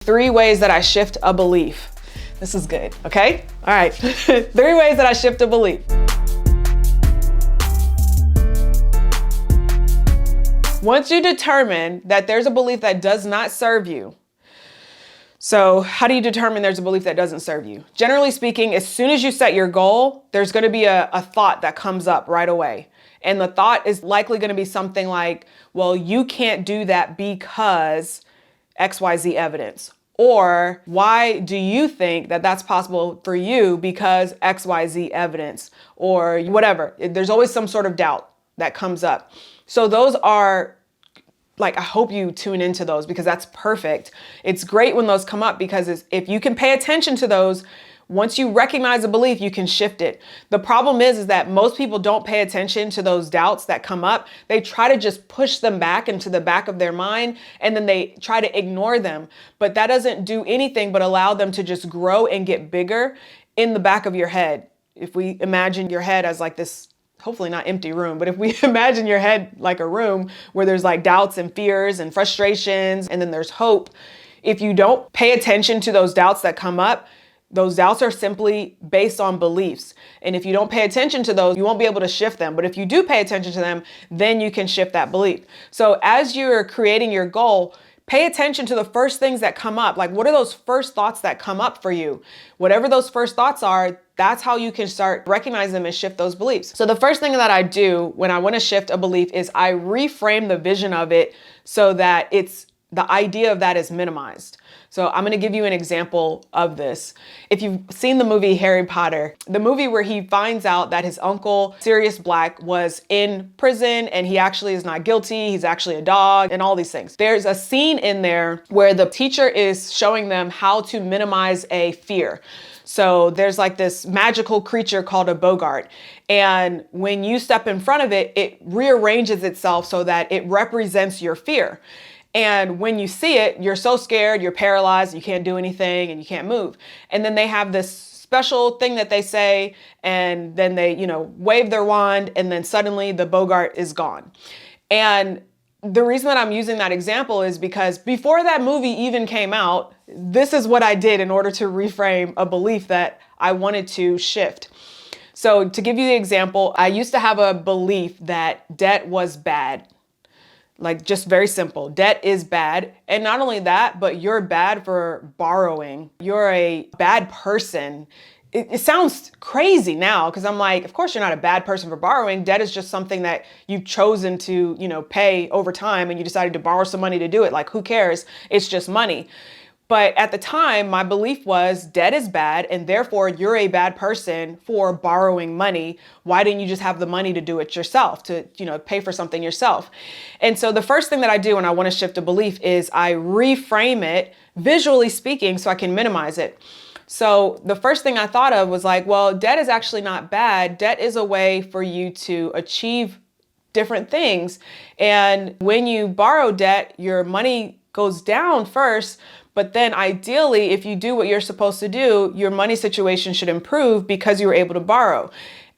3 ways that I shift a belief. This is good, okay? All right, 3 ways that I shift a belief. Once you determine that there's a belief that does not serve you, so how do you determine there's a belief that doesn't serve you? Generally speaking, as soon as you set your goal, there's going to be a thought that comes up right away. And the thought is likely going to be something like, well, you can't do that because XYZ evidence. Or why do you think that that's possible for you because XYZ evidence, or whatever. There's always some sort of doubt that comes up. So those are, like, I hope you tune into those because that's perfect. It's great when those come up because if you can pay attention to those, once you recognize a belief, you can shift it. The problem is that most people don't pay attention to those doubts that come up. They try to just push them back into the back of their mind, and then they try to ignore them. But that doesn't do anything but allow them to just grow and get bigger in the back of your head. If we imagine your head as like this, hopefully not empty room, but if we imagine your head like a room where there's like doubts and fears and frustrations, and then there's hope. If you don't pay attention to those doubts that come up, those doubts are simply based on beliefs. And if you don't pay attention to those, you won't be able to shift them. But if you do pay attention to them, then you can shift that belief. So as you're creating your goal, pay attention to the first things that come up. Like, what are those first thoughts that come up for you? Whatever those first thoughts are, that's how you can start recognize them and shift those beliefs. So the first thing that I do when I want to shift a belief is I reframe the vision of it so that the idea of that is minimized. So I'm going to give you an example of this. If you've seen the movie Harry Potter, the movie where he finds out that his uncle, Sirius Black, was in prison and he actually is not guilty, he's actually a dog, and all these things. There's a scene in there where the teacher is showing them how to minimize a fear. So there's like this magical creature called a Bogart. And when you step in front of it, it rearranges itself so that it represents your fear. And when you see it, you're so scared, you're paralyzed, you can't do anything and you can't move. And then they have this special thing that they say, and then they, wave their wand, and then suddenly the Bogart is gone. And the reason that I'm using that example is because before that movie even came out, this is what I did in order to reframe a belief that I wanted to shift. So to give you the example, I used to have a belief that debt was bad. Like, just very simple. Debt is bad. And not only that, but you're bad for borrowing. You're a bad person. It sounds crazy now because I'm like, of course you're not a bad person for borrowing. Debt is just something that you've chosen to, pay over time, and you decided to borrow some money to do it. Like, who cares? It's just money. But at the time, my belief was debt is bad, and therefore you're a bad person for borrowing money. Why didn't you just have the money to do it yourself, to, pay for something yourself? And so the first thing that I do when I want to shift a belief is I reframe it, visually speaking, so I can minimize it. So the first thing I thought of was like, well, debt is actually not bad. Debt is a way for you to achieve different things. And when you borrow debt, your money goes down first. But then ideally, if you do what you're supposed to do, your money situation should improve because you were able to borrow.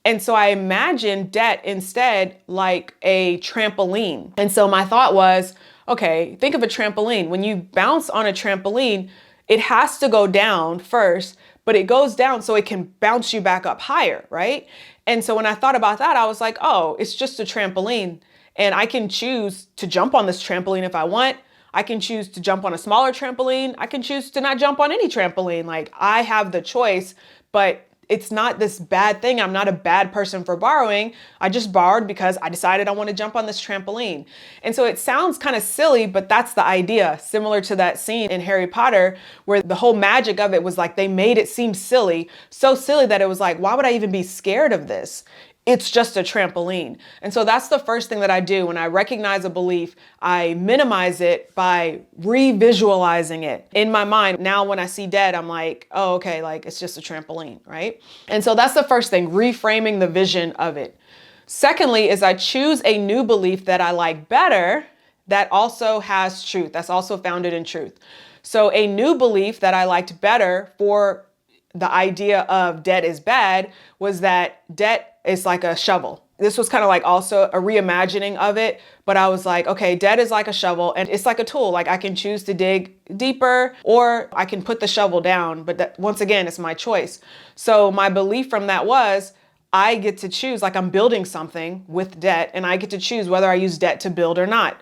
And so I imagine debt instead like a trampoline. And so my thought was, okay, think of a trampoline. When you bounce on a trampoline, it has to go down first, but it goes down so it can bounce you back up higher, right? And so when I thought about that, I was like, oh, it's just a trampoline. And I can choose to jump on this trampoline if I want. I can choose to jump on a smaller trampoline. I can choose to not jump on any trampoline. Like, I have the choice, but it's not this bad thing. I'm not a bad person for borrowing. I just borrowed because I decided I want to jump on this trampoline. And so it sounds kind of silly, but that's the idea. Similar to that scene in Harry Potter, where the whole magic of it was like, they made it seem silly, so silly that it was like, why would I even be scared of this? It's just a trampoline. And so that's the first thing that I do when I recognize a belief. I minimize it by revisualizing it in my mind. Now, when I see debt, I'm like, oh, okay, like, it's just a trampoline, right? And so that's the first thing, reframing the vision of it. Secondly, is I choose a new belief that I like better that also has truth, that's also founded in truth. So a new belief that I liked better for the idea of debt is bad was that debt is like a shovel. this was kind of like also a reimagining of it, but I was like, okay, debt is like a shovel and it's like a tool. Like I can choose to dig deeper or I can put the shovel down, but that, once again, it's my choice. So my belief from that was I get to choose, like I'm building something with debt and I get to choose whether I use debt to build or not.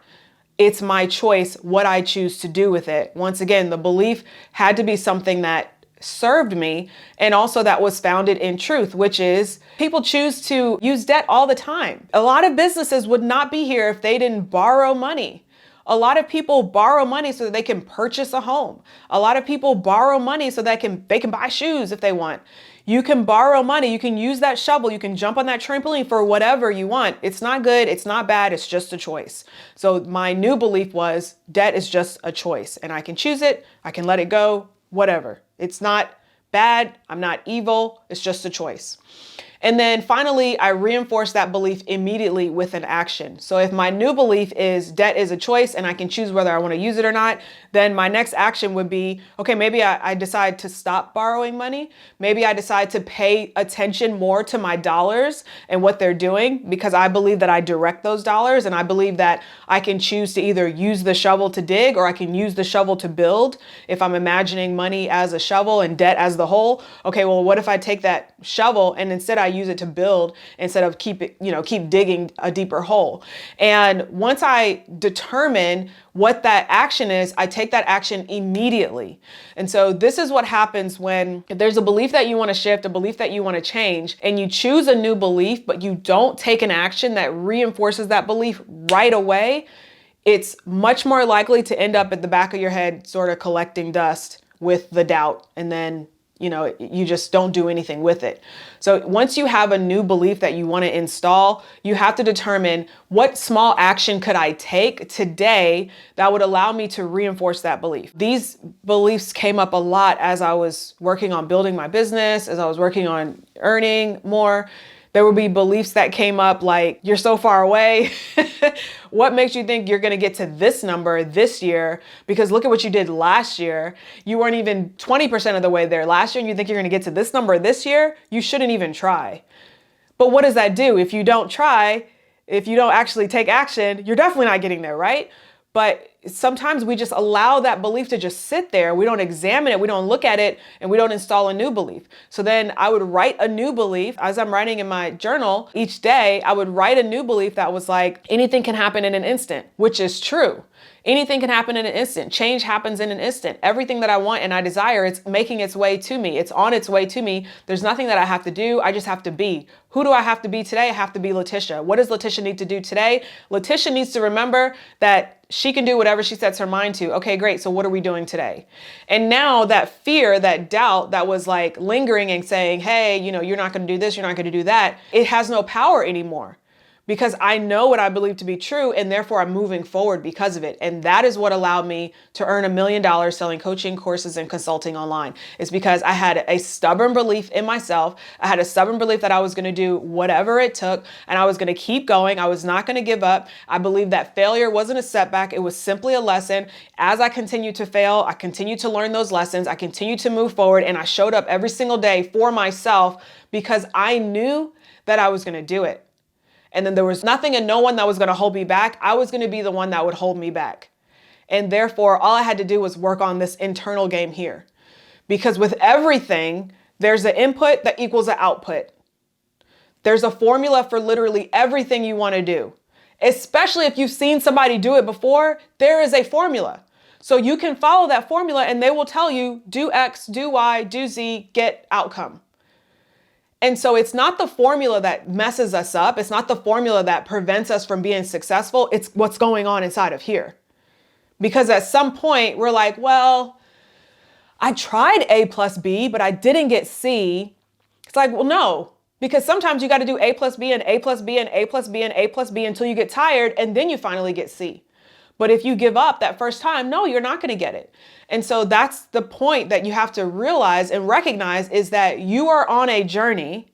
It's my choice what I choose to do with it. Once again, the belief had to be something that served me and also that was founded in truth, which is people choose to use debt all the time. A lot of businesses would not be here if they didn't borrow money. A lot of people borrow money so that they can purchase a home. A lot of people borrow money so that they can buy shoes if they want. You can borrow money. You can use that shovel. You can jump on that trampoline for whatever you want. It's not good. It's not bad. It's just a choice. So my new belief was debt is just a choice and I can choose it. I can let it go, whatever. It's not bad. I'm not evil. It's just a choice. And then finally, I reinforce that belief immediately with an action. So if my new belief is debt is a choice and I can choose whether I want to use it or not, then my next action would be, okay, maybe I decide to stop borrowing money. Maybe I decide to pay attention more to my dollars and what they're doing because I believe that I direct those dollars and I believe that I can choose to either use the shovel to dig or I can use the shovel to build. If I'm imagining money as a shovel and debt as the whole, okay, well, what if I take that shovel and instead I use it to build instead of keep digging a deeper hole. And once I determine what that action is, I take that action immediately. And so this is what happens when there's a belief that you want to shift, a belief that you want to change, and you choose a new belief, but you don't take an action that reinforces that belief right away. It's much more likely to end up at the back of your head, sort of collecting dust with the doubt. And then you just don't do anything with it. So once you have a new belief that you want to install, you have to determine what small action could I take today that would allow me to reinforce that belief. These beliefs came up a lot as I was working on building my business, as I was working on earning more. There would be beliefs that came up like, you're so far away. What makes you think you're going to get to this number this year? Because look at what you did last year. You weren't even 20% of the way there last year and you think you're going to get to this number this year? You shouldn't even try. But what does that do? If you don't try, if you don't actually take action, you're definitely not getting there, right? But sometimes we just allow that belief to just sit there. We don't examine it. We don't look at it and we don't install a new belief. So then I would write a new belief as I'm writing in my journal each day. I would write a new belief that was like, anything can happen in an instant, which is true. Anything can happen in an instant. Change happens in an instant. Everything that I want and I desire, it's making its way to me. It's on its way to me. There's nothing that I have to do. I just have to be. Who do I have to be today? I have to be LaTisha. What does LaTisha need to do today? LaTisha needs to remember that she can do whatever she sets her mind to. Okay, great. So what are we doing today? And now that fear, that doubt that was like lingering and saying, hey, you're not going to do this, you're not going to do that. It has no power anymore. Because I know what I believe to be true and therefore I'm moving forward because of it. And that is what allowed me to earn $1 million selling coaching courses and consulting online. It's because I had a stubborn belief in myself. I had a stubborn belief that I was going to do whatever it took and I was going to keep going. I was not going to give up. I believed that failure wasn't a setback. It was simply a lesson. As I continued to fail, I continued to learn those lessons. I continued to move forward and I showed up every single day for myself because I knew that I was going to do it. And then there was nothing and no one that was going to hold me back. I was going to be the one that would hold me back. And therefore, all I had to do was work on this internal game here. Because with everything, there's an input that equals an output. There's a formula for literally everything you want to do. Especially if you've seen somebody do it before, there is a formula. So you can follow that formula and they will tell you, do X, do Y, do Z, get outcome. And so it's not the formula that messes us up. It's not the formula that prevents us from being successful. It's what's going on inside of here. Because at some point we're like, well, I tried A plus B, but I didn't get C. It's like, well, no, because sometimes you got to do A plus B and A plus B and A plus B and A plus B until you get tired and then you finally get C. But if you give up that first time, no, you're not going to get it. And so that's the point that you have to realize and recognize is that you are on a journey.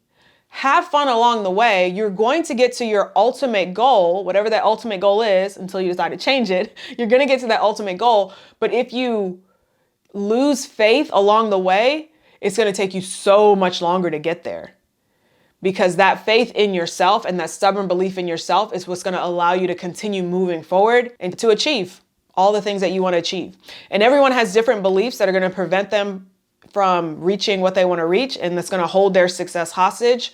Have fun along the way. You're going to get to your ultimate goal, whatever that ultimate goal is, until you decide to change it. You're going to get to that ultimate goal. But if you lose faith along the way, it's going to take you so much longer to get there. because that faith in yourself and that stubborn belief in yourself is what's going to allow you to continue moving forward and to achieve all the things that you want to achieve. And everyone has different beliefs that are going to prevent them from reaching what they want to reach, and that's going to hold their success hostage.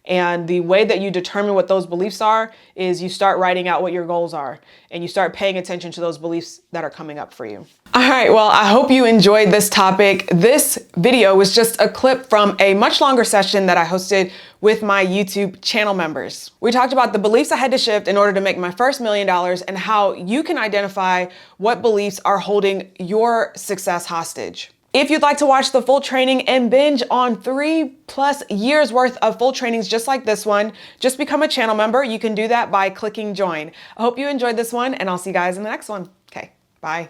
And the way that you determine what those beliefs are is you start writing out what your goals are and you start paying attention to those beliefs that are coming up for you. All right, well, I hope you enjoyed this topic. This video was just a clip from a much longer session that I hosted with my YouTube channel members. We talked about the beliefs I had to shift in order to make my first $1 million and how you can identify what beliefs are holding your success hostage. If you'd like to watch the full training and binge on 3+ years worth of full trainings just like this one, just become a channel member. You can do that by clicking join. I hope you enjoyed this one, and I'll see you guys in the next one. Okay, bye.